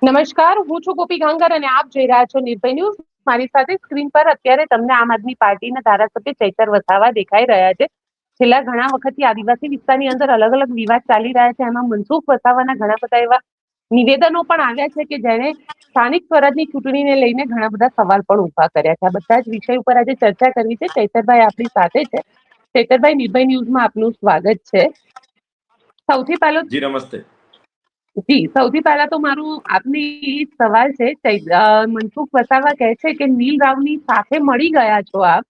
નમસ્કાર, હું છું ગોપી ગાંગર અને આપ જોઈ રહ્યા છો નિર્ભય ન્યૂઝ. મારી સાથે સ્ક્રીન પર અત્યારે તમને આમ આદમી પાર્ટીના ધારાસભ્ય ચૈતર વસાવા દેખાઈ રહ્યા છે. છેલ્લા ઘણા વખતથી આદિવાસી વિસ્તારની અંદર અલગ અલગ વિવાદ ચાલી રહ્યા છે. એમાં મનસુખ વસાવાના ઘણા બધા એવા નિવેદનો પણ આવ્યા છે કે જેને સ્થાનિક સ્વરાજની ચૂંટણીને લઈને ઘણા બધા સવાલ પણ ઉભા કર્યા છે. આ બધા જ વિષય ઉપર આજે ચર્ચા કરવી છે. ચૈતરભાઈ આપણી સાથે છે. ચૈતરભાઈ, નિર્ભય ન્યૂઝમાં આપનું સ્વાગત છે. સૌથી પહેલો જી નમસ્તે. સૌથી પહેલા તો મારું આપને એ સવાલ છે. મનસુખ વસાવા કહે છે કે નીલ રાવની સાથે મળી ગયા છો આપ,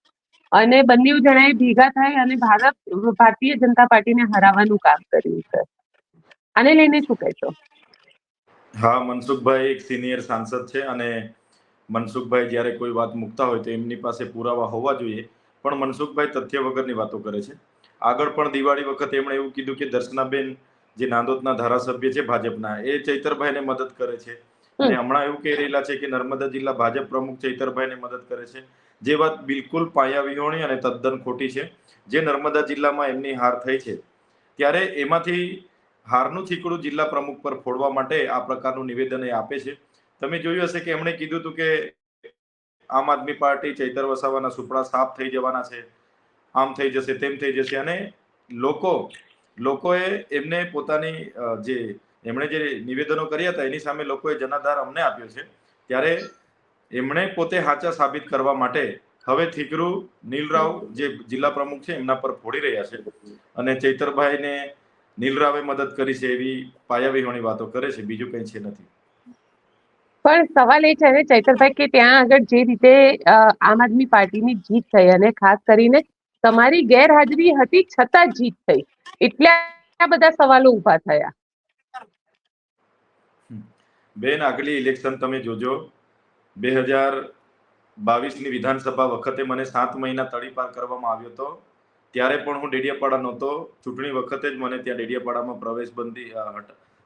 અને બંને જણાએ ભેગા થાય અને ભારતીય જનતા પાર્ટીને હરાવવાનું કામ કર્યું છે. આને લઈને શું કહેશો? હા, મનસુખભાઈ એક સિનિયર સાંસદ છે અને મનસુખભાઈ જ્યારે કોઈ વાત મૂકતા હોય તો એમની પાસે પુરાવા હોવા જોઈએ, પણ મનસુખભાઈ તથ્ય વગરની વાતો કરે છે. આગળ પણ દિવાળી વખતે એમણે એવું કીધું કે દર્શનાબેન જે નાંદોદના ધારાસભ્ય છે ભાજપના, એ ચૈતરભાઈને મદદ કરે છે, અને હમણાં એવું કહી રહેલા છે કે નર્મદા જિલ્લા ભાજપ પ્રમુખ ચૈતરભાઈને મદદ કરે છે, જે વાત બિલકુલ પાયાવિહોણી અને તદ્દન ખોટી છે. જે નર્મદા જિલ્લામાં એમની હાર થઈ છે ત્યારે એમાંથી હારનું છીકડું જિલ્લા પ્રમુખ પર ફોડવા માટે આ પ્રકારનું નિવેદન એ આપે છે. તમે જોયું હશે કે એમણે કીધું હતું કે આમ આદમી પાર્ટી ચૈતર વસાવાના સુપડા સાફ થઈ જવાના છે, આમ થઈ જશે, તેમ થઈ જશે, અને લોકોએ એમને પોતાની જે એમણે જે નિવેદનો કર્યા હતા એની સામે લોકોએ જનાધાર અમને આપ્યો છે. ત્યારે એમણે પોતે સાચા સાબિત કરવા માટે હવે થીકરું નીલરાવ જે જિલ્લા પ્રમુખ છે એમના પર ફોડી રહ્યા છે, અને ચૈતરભાઈને નીલરાવે મદદ કરી છે એવી પાયાવિહોણી વાતો કરે છે. બીજું કઈ છે નથી. પણ સવાલ એ છે ને ચૈતરભાઈ કે ત્યાં આગળ જે રીતે આમ આદમી પાર્ટીની જીત થઈ, અને ખાસ કરીને તમારી ગેરહાજરી હતી છતાં જીત થઈ, એટલા બધા સવાલો ઉભા થયા. બેન, આગલી ઇલેક્શન તમે જોજો. 2022ની વિધાનસભા વખતે મને 7 મહિના તડીપાર કરવામાં આવ્યો હતો. ત્યારે પણ હું ડેડિયાપાડા નહોતો. ચૂંટણી વખતે જ મને ત્યાં ડેડિયાપાડામાં પ્રવેશબંધી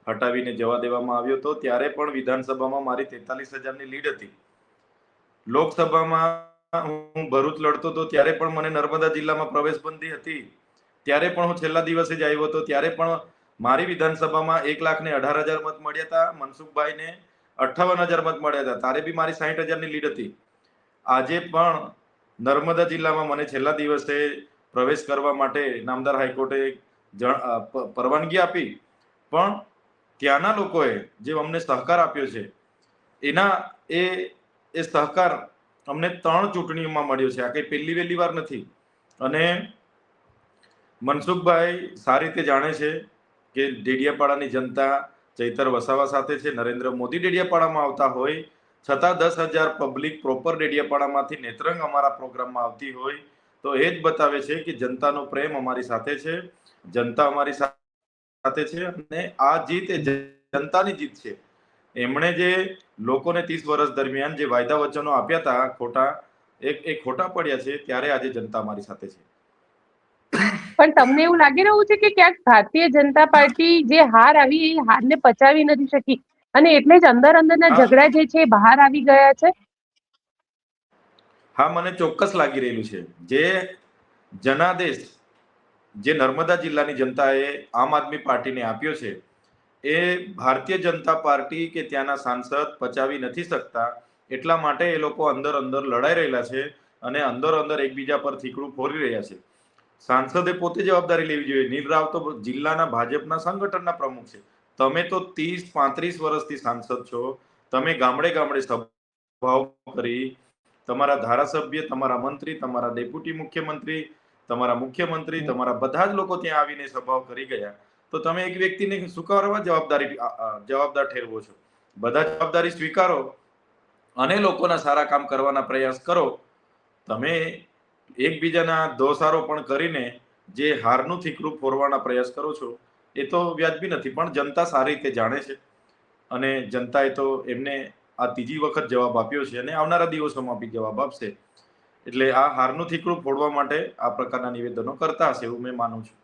હટાવીને જવા દેવામાં આવ્યો હતો. ત્યારે પણ વિધાનસભામાં મારી 43,000ની લીડ હતી. લોકસભામાં હું ભરૂચ લડતો હતો ત્યારે પણ મને નર્મદા જિલ્લામાં પ્રવેશબંધી હતી. ત્યારે પણ હું છેલ્લા દિવસે જ આવ્યો હતો. ત્યારે પણ મારી વિધાનસભામાં 1,18,000 મત મળ્યા હતા. મનસુખભાઈને 58,000 મત મળ્યા હતા. તારે બી મારી 60,000ની લીડ હતી. આજે પણ નર્મદા જિલ્લામાં મને છેલ્લા દિવસે પ્રવેશ કરવા માટે નામદાર હાઈકોર્ટે પરવાનગી આપી, પણ ત્યાંના લોકોએ જે અમને સહકાર આપ્યો છે એના એ સહકાર અમને 3 ચૂંટણીઓમાં મળ્યો છે. આ કઈ પહેલી વહેલી વાર નથી. અને મનસુખભાઈ સારી રીતે જાણે છે કે ડેડિયાપાડાની જનતા ચૈતર વસાવા સાથે છે. નરેન્દ્ર મોદી ડેડિયાપાડામાં આવતા હોય છતાં 10,000 પબ્લિક પ્રોપર ડેડિયાપાડામાંથી નેત્રંગ અમારા પ્રોગ્રામમાં આવતી હોય તો એ જ બતાવે છે કે જનતાનો પ્રેમ અમારી સાથે છે, જનતા અમારી સાથે છે, અને આ જીત એ જનતાની જીત છે. એમણે જે લોકોને 30 વર્ષ દરમિયાન જે વાયદા વચનો આપ્યા હતા ખોટા, એ ખોટા પડ્યા છે. ત્યારે આજે જનતા અમારી સાથે છે. પણ તમને એવું લાગી રહ્યું છે કે ક્યાંક ભારતીય જનતા પાર્ટી જે હાર આવી એ હારને પચાવી નથી શકી, અને એટલે જ અંદરના ઝઘડા જે છે એ બહાર આવી ગયા છે? હા, મને ચોક્કસ લાગી રહેલું છે. જે જનાદેશ જે નર્મદા જિલ્લાની જનતાએ આમ આદમી પાર્ટીને આપ્યો છે એ ભારતીય જનતા પાર્ટી કે ત્યાંના સાંસદ પચાવી નથી શકતા. એટલા માટે એ લોકો અંદર લડાઈ રહેલા છે અને અંદર એકબીજા પર થીકડું ફોરી રહ્યા છે. સાંસદે પોતે જવાબદારી લેવી જોઈએ. નીલરાવ તો જિલ્લાના ભાજપના સંગઠનના પ્રમુખ છે. તમે તો 30-35 વર્ષથી સાંસદ છો. તમે ગામડે સભાઓ કરી, તમારા ધારાસભ્ય, તમારા મંત્રી, તમારા ડેપ્યુટી મુખ્યમંત્રી, તમારા મુખ્યમંત્રી, તમારા બધા જ લોકો ત્યાં આવીને સભાઓ કરી ગયા. તો તમે એક વ્યક્તિને શું કરવા જવાબદાર ઠેરવો છો? બધા જવાબદારી સ્વીકારો અને લોકોના સારા કામ કરવાના પ્રયાસ કરો. તમે એકબીજાના દોષારોપણ કરીને જે હારનું થીકરું ફોરવાના પ્રયાસ કરો છો એ તો વ્યાજબી નથી. પણ જનતા સારી રીતે જાણે છે, અને જનતાએ તો એમને આ ત્રીજી વખત જવાબ આપ્યો છે અને આવનારા દિવસોમાં બી જવાબ આપશે. એટલે આ હારનું થીકડું ફોડવા માટે આ પ્રકારના નિવેદનો કરતા હશે એવું મેં માનું છું.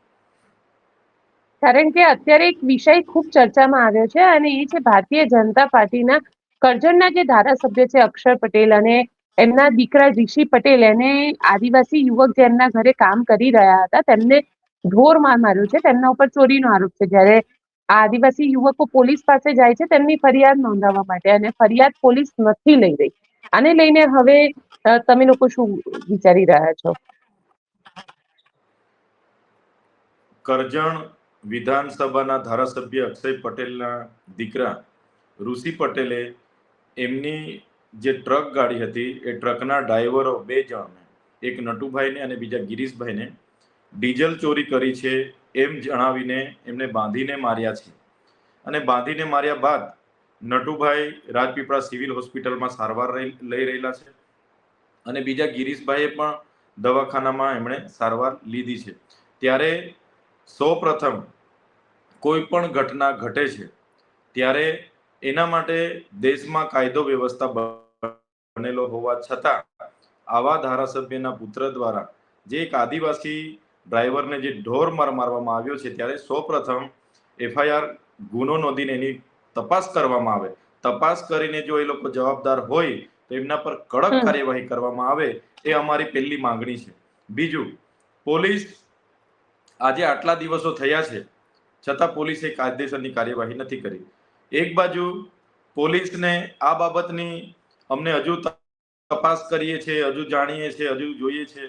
કારણ કે અત્યારે એક વિષય ખૂબ ચર્ચામાં આવ્યો છે, અને એ છે ભારતીય જનતા પાર્ટીના કરજણના જે ધારાસભ્ય છે અક્ષર પટેલ, અને એમના દીકરા ઋષિ પટેલ, એને આદિવાસી યુવક જે એમના ઘરે કામ કરી રહ્યા હતા તેમને ઢોર માર માર્યો છે. તેમના ઉપર ચોરીનો આરોપ છે. જ્યારે આ આદિવાસી યુવકો પોલીસ પાસે જાય છે તેમની ફરિયાદ નોંધાવવા માટે, અને ફરિયાદ પોલીસ નથી લઈ રહી. આને લઈને હવે તમે લોકો શું વિચારી રહ્યા છો? કરજણ વિધાનસભાના ધારાસભ્ય અક્ષય પટેલના દીકરા ઋષિ પટેલે એમની જે ટ્રક ગાડી હતી એ ટ્રકના ડ્રાઈવરો 2 જણને, એક નટુભાઈને અને બીજા ગિરીશભાઈને ડીઝલ ચોરી કરી છે એમ જણાવીને એમને બાંધીને માર્યા છે. અને બાંધીને માર્યા બાદ નટુભાઈ રાજપીપળા સિવિલ હોસ્પિટલમાં સારવાર લઈ રહેલા છે, અને બીજા ગિરીશભાઈએ પણ દવાખાનામાં એમણે સારવાર લીધી છે. ત્યારે સૌપ્રથમ કોઈ પણ ઘટના ઘટે છે ત્યારે એના માટે દેશમાં કાયદો વ્યવસ્થા બનેલો હોવા છતાં આવા ધારાસભ્યના પુત્ર દ્વારા જે એક આદિવાસી ડ્રાઈવરને જે ઢોર માર મારવામાં આવ્યો છે, ત્યારે સૌપ્રથમ એફઆઈઆર ગુનો નોંધીને એની તપાસ કરવામાં આવે. તપાસ કરીને જો એ લોકો જવાબદાર હોય તો એમના પર કડક કાર્યવાહી કરવામાં આવે, એ અમારી પહેલી માંગણી છે. બીજું, પોલીસ આજે આટલા દિવસો થયા છે છતાં પોલીસે કાયદેસરની કાર્યવાહી નથી કરી. એક બાજુ પોલીસને આ બાબતની અમને હજુ તપાસ કરીએ છીએ, હજુ જાણીએ છીએ, હજુ જોઈએ છે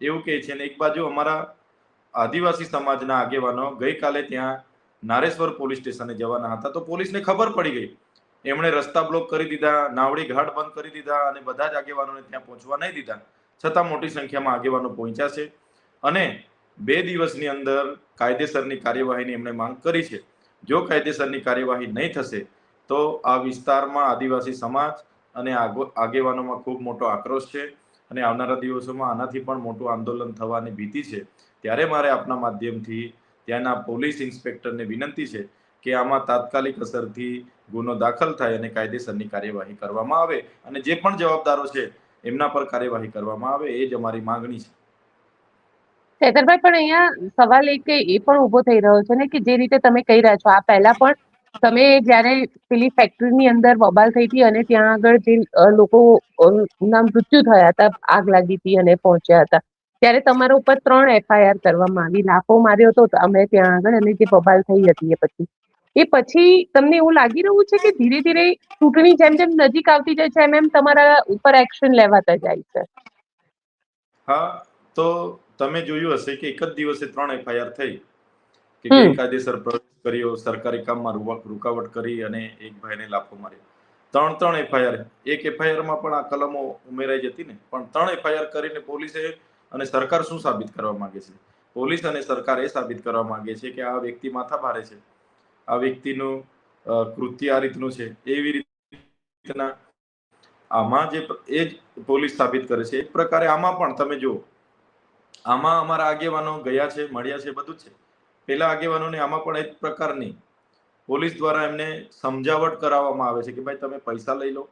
એવું કહે છે, અને એક બાજુ અમારા આદિવાસી સમાજના આગેવાનો ગઈકાલે ત્યાં નારેશ્વર પોલીસ સ્ટેશને જવાના હતા તો પોલીસને ખબર પડી ગઈ, એમણે રસ્તા બ્લોક કરી દીધા, નાવડી ઘાટ બંધ કરી દીધા અને બધા જ આગેવાનોને ત્યાં પહોંચવા નહીં દીધા. છતાં મોટી સંખ્યામાં આગેવાનો પહોંચ્યા છે અને 2 દિવસની અંદર કાયદેસરની કાર્યવાહીની એમણે માંગ કરી છે. જો કાયદેસરની કાર્યવાહી નહીં થશે તો આ વિસ્તારમાં આદિવાસી સમાજ અને આગેવાનોમાં ખૂબ મોટો આક્રોશ છે, અને આવનારા દિવસોમાં આનાથી પણ મોટું આંદોલન થવાની ભીતિ છે. ત્યારે મારે આપના માધ્યમથી ત્યાંના પોલીસ ઇન્સ્પેક્ટરને વિનંતી છે કે આમાં તાત્કાલિક અસરથી ગુનો દાખલ થાય અને કાયદેસરની કાર્યવાહી કરવામાં આવે, અને જે પણ જવાબદારો છે એમના પર કાર્યવાહી કરવામાં આવે, એ જ અમારી માંગણી છે. ચેતરભાઈ, પણ અહીંયા સવાલ એ પણ ઉભો થઈ રહ્યો છે ને કે જે રીતે તમે કહી રહ્યા છો, આ પહેલા પણ તમે જ્યારે પેલી ફેક્ટરીની અંદર બબાલ થઈ હતી અને ત્યાં આગળ જે લોકો ના મૃત્યુ થયા હતા, આગ લાગી હતી અને પહોંચ્યા હતા, ત્યારે તમારા ઉપર 3 એફઆઈઆર કરવામાં આવી, લાફો માર્યો હતો અમે ત્યાં આગળ, અને જે બબાલ થઈ હતી એ પછી તમને એવું લાગી રહ્યું છે કે ધીરે ધીરે ચૂંટણી જેમ જેમ નજીક આવતી જાય છે એમ તમારા ઉપર એક્શન લેવાતા જાય છે? હા, તો તમે જોયું હશે કે એક જ દિવસે 3 એફઆઈઆર થઈ કે ગેરકાયદેસર પ્રવેશ કર્યો, સરકારી કામમાં રૂકાવટ કરી અને એક ભાઈને લાફો માર્યો. 3 એફઆઈઆર, એક એફઆઈઆરમાં પણ આ કલમો ઉમેરાઈ જતી ને, પણ 3 એફઆઈઆર કરીને પોલીસે અને સરકાર શું સાબિત કરવા માંગે છે? પોલીસ અને સરકાર એ સાબિત કરવા માંગે છે કે આ વ્યક્તિ માથાભારે છે, આ વ્યક્તિનું કૃત્ય આ રીતનું છે, એવી રીતના આમાં જે એ જ પોલીસ સાબિત કરે છે. એક પ્રકારે આમાં પણ તમે જુઓ, આમાં અમારા આગેવાનો ગયા છે, મળ્યા છે, બધું જ છે. પેલા આગેવાનોને આમાં પણ એક પ્રકારની પોલીસ દ્વારા એમને સમજાવટ કરાવવામાં આવે છે કે ભાઈ તમે પૈસા લઈ લો,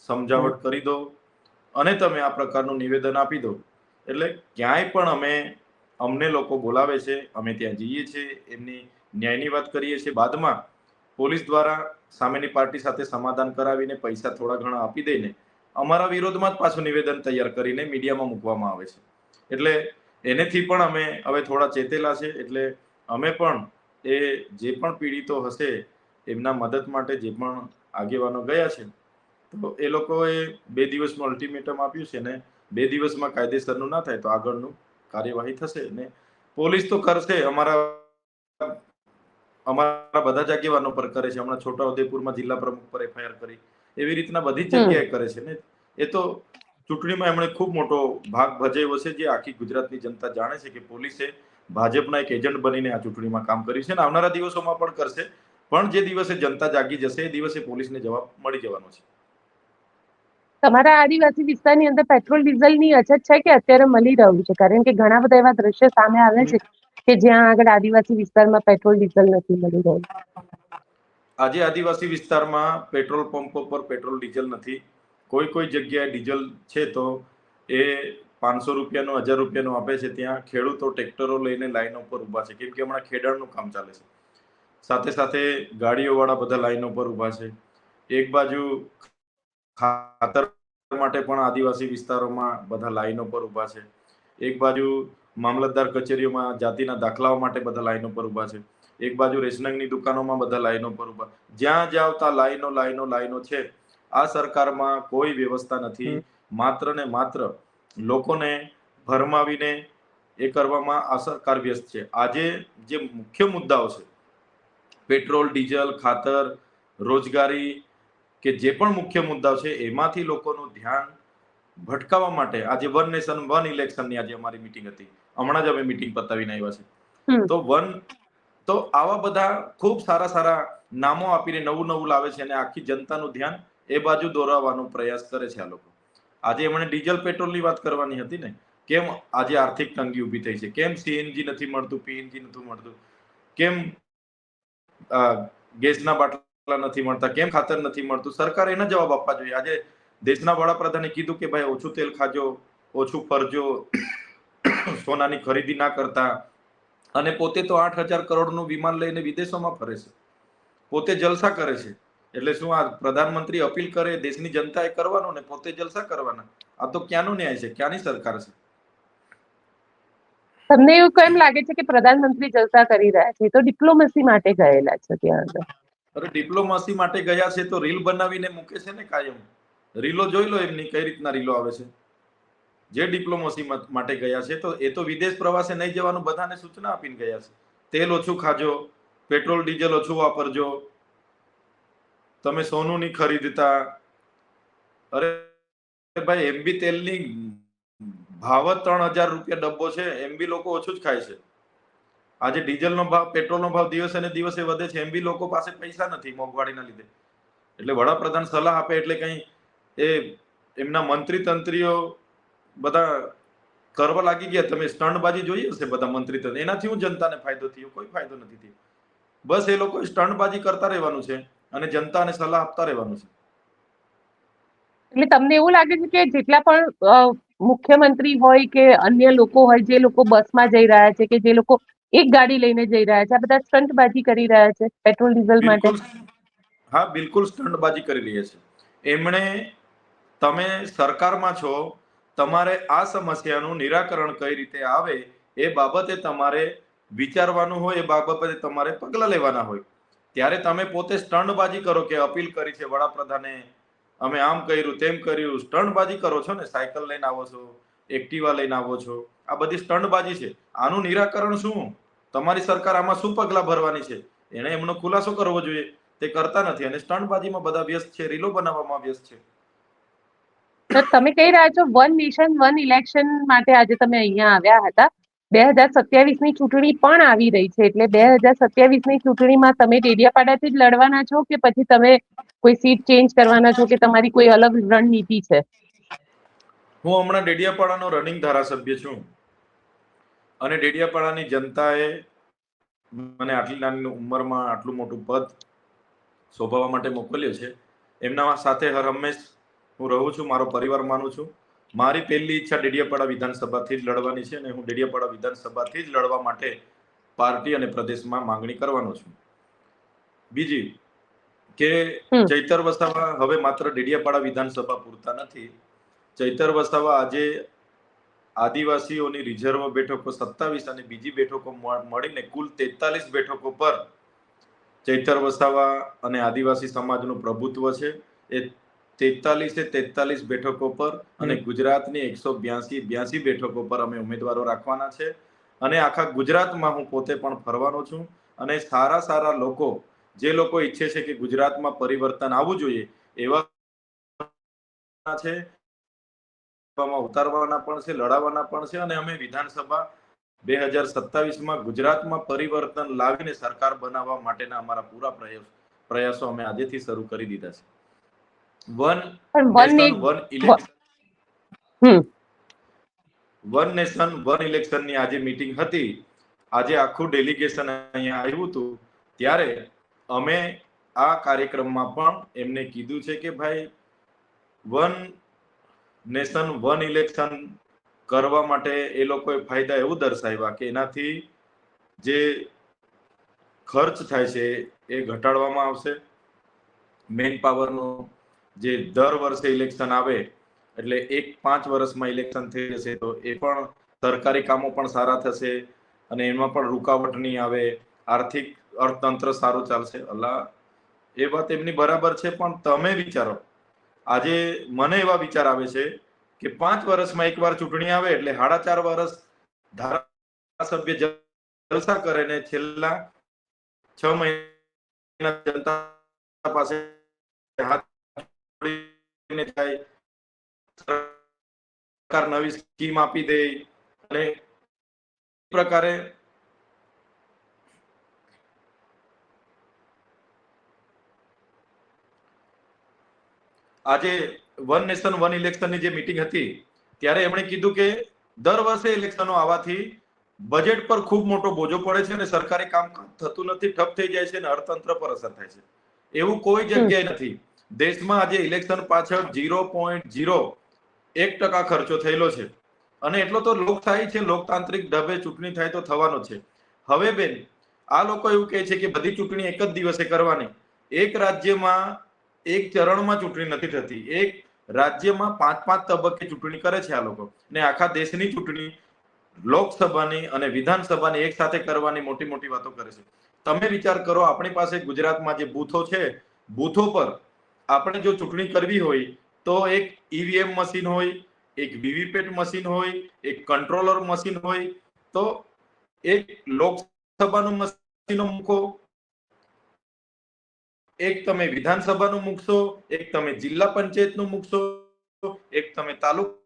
સમજાવટ કરી દો અને તમે આ પ્રકારનું નિવેદન આપી દો. એટલે ક્યાંય પણ અમને લોકો બોલાવે છે, અમે ત્યાં જઈએ છીએ, એમની ન્યાયની વાત કરીએ છીએ, બાદમાં પોલીસ દ્વારા સામેની પાર્ટી સાથે સમાધાન કરાવીને પૈસા થોડા ઘણા આપી દઈને અમારા વિરોધમાં જ પાછું નિવેદન તૈયાર કરીને મીડિયામાં મૂકવામાં આવે છે. એટલે એનેથી પણ અમે હવે થોડા ચેતેલા છે. એટલે અમે પણ એ જે પણ પીડિતો હશે એમના મદદ માટે જે પણ આગેવાનો ગયા છે, તો એ લોકોએ 2 દિવસનું અલ્ટિમેટમ આપ્યું છે, ને 2 દિવસમાં કાયદેસરનું ના થાય તો આગળનું કાર્યવાહી થશે. ને પોલીસ તો કરશે, અમારા બધા જ આગેવાનો પર કરે છે. હમણાં છોટાઉદેપુરમાં જિલ્લા પ્રમુખ પર એફઆઈઆર કરી, એવી રીતના બધી જ જગ્યાએ કરે છે ને. એ તો ચૂંટણીમાં એમણે ખૂબ મોટો ભાગ ભજવ્યો છે, જે આખી ગુજરાતની જનતા જાણે છે કે પોલીસે ભાજપના એક એજન્ટ બનીને આ ચૂંટણીમાં કામ કર્યું છે, અને આવનારા દિવસોમાં પણ કરશે. પણ જે દિવસે જનતા જાગી જશે એ દિવસે પોલીસને જવાબ મળી જવાનો છે. તમારા આદિવાસી વિસ્તારની અંદર પેટ્રોલ ડીઝલની અછત છે કે અત્યારે મળી રહ્યું છે? કારણ કે ઘણા બધા એવા દ્રશ્યો સામે આવે છે કે જ્યાં આગળ આદિવાસી વિસ્તારમાં પેટ્રોલ ડીઝલ નથી મળી રહ્યું. આજે આદિવાસી વિસ્તારમાં પેટ્રોલ પંપો પર પેટ્રોલ ડીઝલ નથી. કોઈ જગ્યાએ ડીઝલ છે તો એ 500 રૂપિયાનું, 1000 રૂપિયાનું આપે છે. ત્યાં ખેડૂતો ટ્રેક્ટરો લઈને લાઈનો પર ઉભા છે, કેમ કે હમણાં ખેડાણનું કામ ચાલે છે. સાથે સાથે ગાડીઓવાળા બધા લાઈનો પર ઉભા છે. એક બાજુ ખાતર માટે પણ આદિવાસી વિસ્તારોમાં બધા લાઈનો પર ઉભા છે. એક બાજુ મામલતદાર કચેરીઓમાં જાતિના દાખલાઓ માટે બધા લાઈનો પર ઉભા છે. એક બાજુ રેશનિંગની દુકાનોમાં બધા લાઈનો પર ઉભા, જ્યાં જાવ ત્યાં લાઈનો છે. આ સરકારમાં કોઈ વ્યવસ્થા નથી, માત્ર ને માત્ર લોકોને ભરમાવીને એ કરવામાં આ સરકાર વ્યસ્ત છે. આજે જે મુખ્ય મુદ્દાઓ છે, પેટ્રોલ, ડીઝલ, ખાતર, રોજગારી કે જે પણ મુખ્ય મુદ્દાઓ છે, એમાંથી લોકોનું ધ્યાન ભટકાવવા માટે આજે વન નેશન વન ઇલેક્શનની આજે અમારી મીટિંગ હતી. હમણાં જ અમે મીટિંગ પતાવીને આવ્યા છે. તો આવા બધા ખૂબ સારા નામો આપીને નવું લાવે છે અને આખી જનતાનું ધ્યાન એ બાજુ દોરાવવાનો પ્રયાસ કરે છે આ લોકો. આજે એમણે ડીઝલ પેટ્રોલની વાત કરવાની હતી ને, કેમ આજે આર્થિક તંગી ઊભી થઈ છે, કેમ સીએનજી નથી મળતું, પીએનજી નથી મળતું, કેમ ગેસના બાટલા નથી મળતા, કેમ ખાતર નથી મળતું, સરકાર એના જવાબ આપવા જોઈએ. આજે દેશના વડાપ્રધાને કીધું કે ભાઈ ઓછું તેલ ખાજો, ઓછું ફરજો, સોનાની ખરીદી ના કરતા, અને પોતે તો 8,000 કરોડનું વિમાન લઈને વિદેશોમાં ફરે છે, પોતે જલસા કરે છે. એટલે શું આ પ્રધાનમંત્રી અપીલ કરે, દેશની જનતાએ કરવાનું ને પોતે જલસા કરવાના? આ તો ક્યાંનો ન્યાય છે, ક્યાંની સરકાર છે? તમને એવું કેમ લાગે છે કે પ્રધાનમંત્રી જલસા કરી રહ્યા છે? તો ડિપ્લોમસી માટે ગયેલા છે ત્યાં આગળ. અરે ડિપ્લોમસી માટે ગયા છે તો રીલ બનાવીને મૂકે છે ને કાયમ. રીલો જોઈ લો એમની, કઈ રીતના રીલો આવે છે. જે ડિપ્લોમસી માટે ગયા છે તો એ તો વિદેશ પ્રવાસે નહીં જવાનું બધાને સૂચના આપીને ગયા છે. તેલ ઓછું ખાજો, પેટ્રોલ ડીઝલ ઓછું વાપરજો, તમે સોનું નહીં ખરીદતા. અરે ભાઈ, એમબી તેલની ભાવ 3,000 રૂપિયા ડબ્બો છે, એમબી લોકો ઓછું જ ખાય છે. આજે ડીઝલનો ભાવ, પેટ્રોલનો ભાવ દિવસે ને દિવસે વધે છે, એમબી લોકો પાસે પૈસા નથી મોંઘવારીના લીધે. એટલે વડાપ્રધાન સલાહ આપે એટલે કઈ એ એમના મંત્રી તંત્રીઓ બધા કરવા લાગી ગયા. તમે સ્ટન્ટબાજી જોઈ હશે બધા મંત્રી તંત્ર, એનાથી હું જનતાને ફાયદો થયો? કોઈ ફાયદો નથી થયો. બસ એ લોકો સ્ટન્ટબાજી કરતા રહેવાનું છે અને જનતાને સલાહ આપતા રહેવાનું છે. એટલે તમને એવું લાગે છે કે જેટલા પણ મુખ્યમંત્રી હોય કે અન્ય લોકો હોય, જે લોકો બસમાં જઈ રહ્યા છે કે જે લોકો એક ગાડી લઈને જઈ રહ્યા છે, આ બધા સ્ટન્ટબાજી કરી રહ્યા છે પેટ્રોલ ડીઝલ માટે? હા, બિલકુલ સ્ટન્ટબાજી કરી રહ્યા છે એમણે. તમે સરકારમાં છો, તમારે આ સમસ્યાનું નિરાકરણ કઈ રીતે આવે એ બાબતે તમારે વિચારવાનું હોય, એ બાબતે તમારે પગલાં લેવાના હોય. ત્યારે તમે પોતે સ્ટન્ટબાજી કરો કે અપીલ કરી છે વડાપ્રધાને, અમે આમ કર્યું તેમ કર્યું. સ્ટન્ટબાજી કરો છો ને, સાયકલ લઈને આવો છો, એક્ટિવા લઈને આવો છો, આ બધી સ્ટન્ટબાજી છે. આનું નિરાકરણ શું? તમારી સરકાર આમાં શું પગલાં ભરવાની છે? એને એમનો ખુલાસો કરવો જોઈએ. તે કરતા નથી અને સ્ટન્ટબાજીમાં બધા વ્યસ્ત છે, રીલો બનાવવામાં વ્યસ્ત છે. તો તમે કહી રહ્યા છો વન નેશન વન ઇલેક્શન માટે આજે તમે અહીંયા આવ્યા હતા. 2027ની ચૂંટણી પણ આવી રહી છે, એટલે 2027ની ચૂંટણીમાં તમે ડેડિયાપાડાથી જ લડવાના છો કે પછી તમે કોઈ સીટ ચેન્જ કરવાના છો કે તમારી કોઈ અલગ રણનીતિ છે? હું હમણાં ડેડિયાપાડાનો રનિંગ ધારાસભ્ય છું અને ડેડિયાપાડાની જનતાએ મને આટલી નાની ઉંમરમાં આટલું મોટું પદ શોભાવવા માટે મોકલ્યો છે. એમના સાથે હર હંમેશ હું રહું છું, મારો પરિવાર માનું છું. મારી પહેલી ઈચ્છા ડેડિયાપાડા વિધાનસભાથી જ લડવાની છે અને હું ડેડિયાપાડા વિધાનસભાથી જ લડવા માટે પાર્ટી અને પ્રદેશમાં માંગણી કરવાનો છું. બીજી કે ચૈતર વસાવા હવે માત્ર ડેડિયાપાડા વિધાનસભા પૂરતા નથી. ચૈતર વસાવા આજે આદિવાસીઓની રિઝર્વ બેઠકો 27 અને બીજી બેઠકો મળીને કુલ 43 બેઠકો પર ચૈતર વસાવા અને આદિવાસી સમાજનું પ્રભુત્વ છે. એ 43 બેઠકો પર અને ગુજરાતની 182 બેઠકો પર અમે ઉમેદવારો રાખવાના છે અને આખા ગુજરાતમાં હું પોતે પણ ફરવાનો છું અને સારા લોકો, જે લોકો ઈચ્છે છે કે ગુજરાતમાં પરિવર્તન આવવું જોઈએ, એવા છે, ઉતારવાના પણ છે, લડાવવાના પણ છે અને અમે વિધાનસભા 2027માં ગુજરાતમાં પરિવર્તન લાવીને સરકાર બનાવવા માટેના અમારા પૂરા પ્રયાસો અમે આજેથી શરૂ કરી દીધા છે. વન નેશન વન ઇલેક્શનની આજે મીટિંગ હતી. આજે આખું ડેલિગેશન અહીંયા આવ્યું હતું. ત્યારે અમે આ કાર્યક્રમમાં પણ એમને કીધું છે કે ભાઈ, વન નેશન વન ઇલેક્શન કરવા માટે એ લોકોએ ફાયદા એવું દર્શાવ્યા કે એનાથી જે ખર્ચ થાય છે એ ઘટાડવામાં આવશે. મેન પાવરનો જે દર વર્ષે ઇલેક્શન આવે એટલે 5 વર્ષમાં ઇલેક્શન થઈ જશે તો એ પણ સરકારી કામો પણ સારા થશે અને એમાં પણ રૂકાવટ નહીં આવે. આર્થિક અર્થતંત્ર સારું ચાલશે. અલ્લા, એ વાત એમની બરાબર છે, પણ તમે વિચારો, આજે મને એવા વિચાર આવે છે કે 5 વર્ષમાં એકવાર ચૂંટણી આવે એટલે 4.5 વર્ષ ધારાસભ્ય જલસા કરે ને છેલ્લા 6 મહિના જનતા પાસે હાથ જોડીને જાય, સરકાર નવી સ્કીમ આપી દે અને પ્રકારે આજે વન નેશન વન ઇલેક્શનની જે મીટિંગ હતી ત્યારે એમણે કીધું કે દર વર્ષે ઇલેક્શનો આવવાથી બજેટ પર ખૂબ મોટો બોજો પડે છે અને સરકારી કામ થતું નથી, ઠપ થઈ જાય છે અને અર્થતંત્ર પર અસર થાય છે. એવું કોઈ જગ્યાએ નથી. દેશમાં આજે ઇલેક્શન પાછળ 0.01% ખર્ચો થયેલો છે અને એટલો તો લોકશાહી છે, લોકતાંત્રિક ઢબે ચૂંટણી થાય તો થવાનો છે. હવે બેન, આ લોકો એવું કહે છે કે બધી ચૂંટણી એક જ દિવસે કરવાની. એક રાજ્યમાં એક ચરણમાં ચૂંટણી નથી થતી, એક રાજ્યમાં 5-5 તબક્કે ચૂંટણી કરે છે આ લોકો, ને આખા દેશની ચૂંટણી લોકસભાની અને વિધાનસભાની એક સાથે કરવાની મોટી મોટી વાતો કરે છે. તમે વિચાર કરો, આપણી પાસે ગુજરાતમાં જે બૂથો છે, બૂથો પર આપણે જો ચૂંટણી કરવી હોય તો એક ઈવીએમ મશીન હોય, એક વીવીપેટ મશીન હોય, એક કંટ્રોલર મશીન હોય, તો એક લોકસભાનું મશીન મૂકો, એક તમે વિધાનસભાનું મૂકશો, એક તમે જિલ્લા પંચાયતનું મૂકશો, એક તમે તાલુકા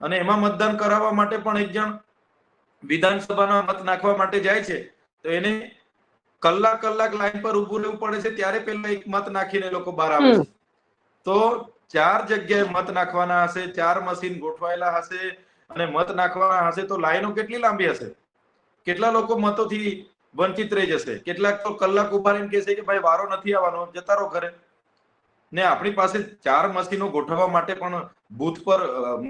અને એમાં મતદાન કરાવવા માટે પણ એક જણ વિધાનસભાના મત નાખવા માટે જાય છે તો એને કલાક લાઈન પર ઉભું રહેવું પડે છે, ત્યારે પેલા એક મત નાખીને લોકો બહાર આવે છે. તો 4 જગ્યાએ મત નાખવાના હશે, 4 મશીન ગોઠવાયેલા હશે અને મત નાખવાના હશે તો લાઈનો કેટલી લાંબી હશે, કેટલા લોકો મતોથી વંચિત રહી જશે, કેટલાક તો કલાક ઉભા રહીને કહેશે કે ભાઈ વારો નથી આવવાનો, જતા રહો ઘરે. ને આપણી પાસે 4 મશીનો ગોઠવવા માટે પણ બૂથ પર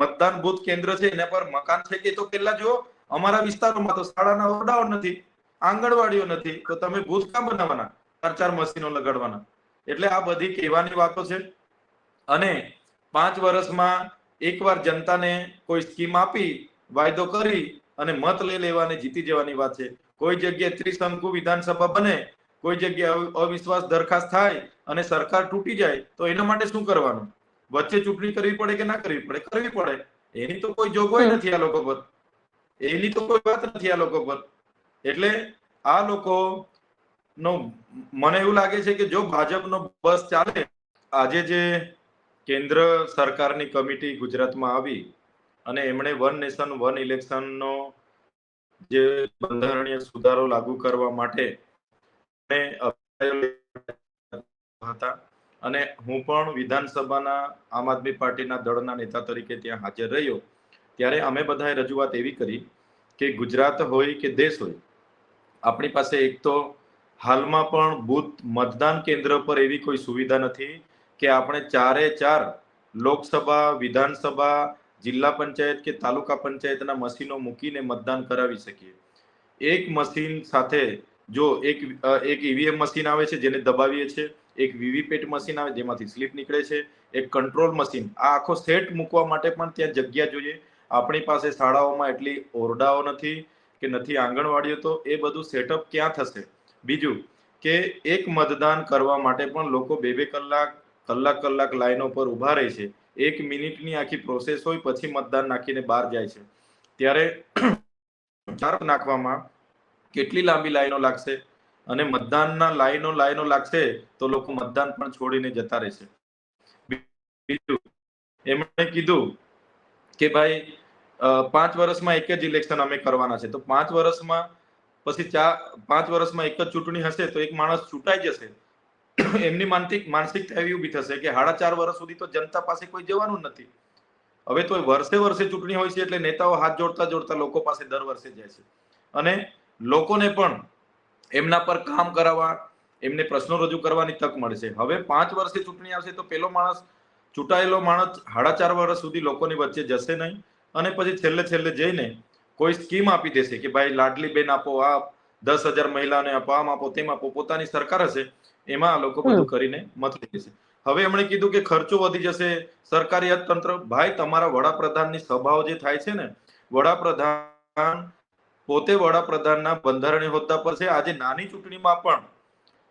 મતદાન બૂથ કેન્દ્ર છે એના પર મકાન છે કે તો પેલા જો અમારા વિસ્તારોમાં તો શાળાના ઓરડાઓ નથી, આંગણવાડીઓ નથી, તો તમે બૂથ ક્યાં બનાવવાના, 4 મશીનો લગાડવાના? એટલે આ બધી કહેવાની વાતો છે. અને 5 વર્ષમાં એકવાર જનતાને કોઈ સ્કીમ આપી, વાયદો કરી અને મત લઈ લેવાને જીતી જવાની વાત છે. કોઈ જગ્યાએ ત્રિશંકુ વિધાનસભા બને, કોઈ જગ્યાએ અવિશ્વાસ દરખાસ્ત થાય અને સરકાર તૂટી જાય તો એના માટે શું કરવાનું? વચ્ચે ચૂંટણી કરવી પડે કે ના કરવી પડે? કરવી પડે. એની તો કોઈ જોગવાઈ નથી આ લોકો પર, એની તો કોઈ વાત નથી આ લોકો પર. એટલે આ લોકો નો મને એવું લાગે છે કે જો ભાજપનો બસ ચાલે, આજે જે કેન્દ્ર સરકારની કમિટી ગુજરાતમાં આવી અને એમણે વન નેશન વન ઇલેક્શનનો જે બંધારણીય સુધારો લાગુ કરવા માટે હતા અને હું પણ વિધાનસભાના આમ આદમી પાર્ટીના દળના નેતા તરીકે ત્યાં હાજર રહ્યો, ત્યારે અમે બધાએ રજૂઆત એવી કરી કે ગુજરાત હોય કે દેશ હોય, આપણી પાસે એક તો હાલમાં પણ બૂથ મતદાન કેન્દ્ર પર એવી કોઈ સુવિધા નથી કે આપણે 4 લોકસભા, વિધાનસભા, જિલ્લા પંચાયત કે તાલુકા પંચાયતના મશીનો મૂકીને મતદાન કરાવી શકીએ. એક મશીન સાથે જો એક ઈવીએમ મશીન આવે છે જેને દબાવીએ છીએ, એક વીવીપેટ મશીન આવે જેમાંથી સ્લીપ નીકળે છે, એક કંટ્રોલ મશીન, આ આખો સેટ મૂકવા માટે પણ ત્યાં જગ્યા જોઈએ. આપણી પાસે શાળાઓમાં એટલી ઓરડાઓ નથી કે નથી આંગણવાડીઓ, તો એ બધું સેટઅપ ક્યાં થશે? બીજું કે એક મતદાન કરવા માટે પણ લોકો 2-2 કલાક લાઈનો પર ઉભા રહે છે. 1 મિનિટની આખી પ્રોસેસ હોય પછી મતદાન નાખીને બહાર જાય છે. ત્યારે નાખવામાં કેટલી લાંબી લાઈનો લાગશે અને મતદાનના લાઈનો લાગશે તો લોકો મતદાન પણ છોડીને જતા રહેશે. બીજું એમણે કીધું કે ભાઈ 5 વર્ષમાં એક જ ઇલેક્શન અમે કરવાના છે, તો 5 વર્ષમાં પછી 5 વર્ષમાં એક જ ચૂંટણી હશે તો એક માણસ ચૂંટાઈ જશે. એમની માનસિકતા એવી ઊભી થશે કે 4.5 વર્ષ સુધી તો જનતા પાસે કોઈ જવાનું નથી. હવે તો વર્ષે ચૂંટણી હોય છે એટલે નેતાઓ હાથ જોડતા લોકો પાસે દર વર્ષે જાય છે અને લોકોને પણ એમના પર કામ કરાવવા, એમને પ્રશ્નો રજૂ કરવાની તક મળશે. હવે 5 વર્ષે ચૂંટણી આવશે તો પેલો માણસ, ચૂંટાયેલો માણસ 4.5 વર્ષ સુધી લોકોની વચ્ચે જશે નહીં અને પછી છેલ્લે જઈને કોઈ સ્કીમ આપી દેશે કે ભાઈ લાડલી બેન આપો, આ 10,000 મહિલાને આપો, આમ આપો, તેમ આપો. પોતાની સરકાર હશે એમાં આ લોકો બધું કરીને મત લઈ જશે. હવે એમણે કીધું કે ખર્ચો વધી જશે, સરકારી અર્થતંત્ર. ભાઈ, તમારા વડાપ્રધાનની સભાઓ જે થાય છે ને, વડાપ્રધાન પોતે વડાપ્રધાનના બંધારણીય હોદ્દા પર છે. આજે નાની ચૂંટણીમાં પણ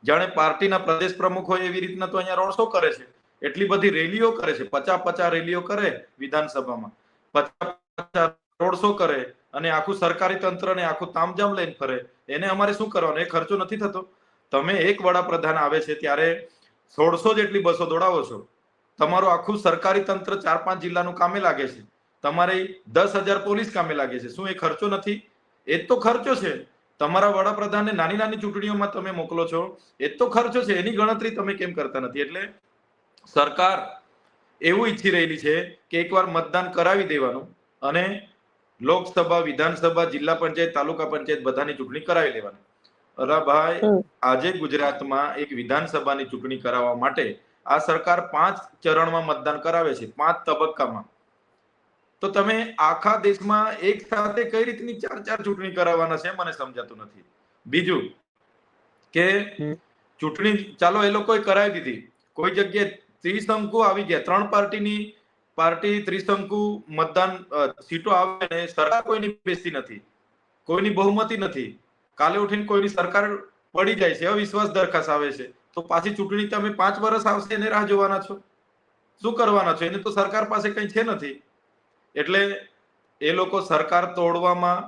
જાણે પાર્ટીના પ્રદેશ પ્રમુખ હોય એવી રીતના તો અહીંયા રોડ શો કરે છે, એટલી બધી રેલીઓ કરે છે, 50 રેલીઓ કરે વિધાનસભામાં, 50 રોડ શો કરે અને આખું સરકારી તંત્ર ને આખું તામજામ લઈને ફરે. એને અમારે શું કરવાનું? એ ખર્ચો નથી થતો? તમે એક વડાપ્રધાન આવે છે ત્યારે 1600 જેટલી બસો દોડાવો છો, તમારું આખું સરકારી તંત્ર 4-5 જિલ્લાનું કામે લાગે છે, તમારે 10,000 પોલીસ કામે લાગે છે. શું એ ખર્ચો નથી? એ જ તો ખર્ચો છે. તમારા વડાપ્રધાનને નાની નાની ચૂંટણીઓમાં તમે મોકલો છો, એ જ તો ખર્ચો છે. એની ગણતરી તમે કેમ કરતા નથી? એટલે સરકાર એવું ઈચ્છી રહેલી છે કે એકવાર મતદાન કરાવી દેવાનું અને લોકસભા, વિધાનસભા, જિલ્લા પંચાયત, તાલુકા પંચાયત બધાની ચૂંટણી કરાવી લેવાની. અરે ભાઈ, આજે ગુજરાતમાં એક વિધાનસભાની ચૂંટણી કરાવવા માટે આ સરકાર 5 ચરણમાં મતદાન કરાવે છે, 5 તબક્કામાં. તો તમે આખા દેશમાં એક સાથે કઈ રીતની 4 ચૂંટણી કરાવવાના છે મને સમજાતું નથી. બીજું કે ચૂંટણી ચાલો એ લોકોએ કરાવી દીધી, કોઈ જગ્યાએ ત્રિશંકુ આવી ગયા, 3 પાર્ટી ત્રિશંકુ મતદાન સીટો આવે ને સરકાર કોઈની બેસતી નથી, કોઈની બહુમતી નથી. કાલે ઉઠીને કોઈની સરકાર પડી જાય છે, અવિશ્વાસ દરખાસ્ત આવે છે, તો પાછી ચૂંટણી તમે 5 વર્ષ આવશે એને રાહ જોવાના છો? શું કરવાના છો? એને તો સરકાર પાસે કઈ છે નથી. એટલે એ લોકો સરકાર તોડવામાં,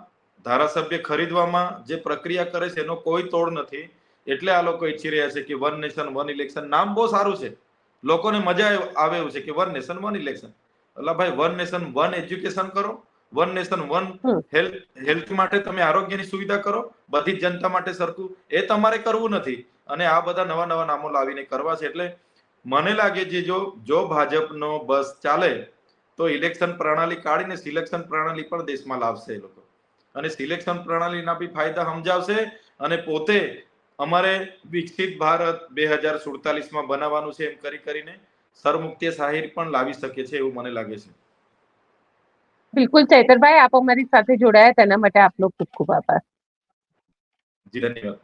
ધારાસભ્ય ખરીદવામાં જે પ્રક્રિયા કરે છે એનો કોઈ તોડ નથી. એટલે આ લોકો ઈચ્છી રહ્યા છે કે 1 નેશન 1 ઇલેક્શન. નામ બહુ સારું છે, લોકોને મજા આવે એવું છે કે 1 નેશન 1 ઇલેક્શન. એટલે ભાઈ 1 નેશન 1 એજ્યુકેશન કરો, 1 નેશન 1 હેલ્થ માટે તમે આરોગ્યની સુવિધા કરો, બધી જનતા માટે સરખું. એ તમારે કરવું નથી અને આ બધા નવા નવા નામો લાવીને કરવા છે. એટલે મને લાગે છે જો ભાજપનો બસ ચાલે તો ઇલેક્શન પ્રણાલી કાઢીને સિલેક્શન પ્રણાલી પણ દેશમાં લાવશે એ લોકો, અને સિલેક્શન પ્રણાલીના બી ફાયદા સમજાવશે અને પોતે અમારે વિકસિત ભારત 2047માં બનાવવાનું છે એમ કરીને સરમુક્તિ શાહીર પણ લાવી શકે છે એવું મને લાગે છે. બિલકુલ ચૈતરભાઈ, આપ અમારી સાથે જોડાયા તેના માટે આપનો ખૂબ ખૂબ આભાર. જી ધન્યવાદ.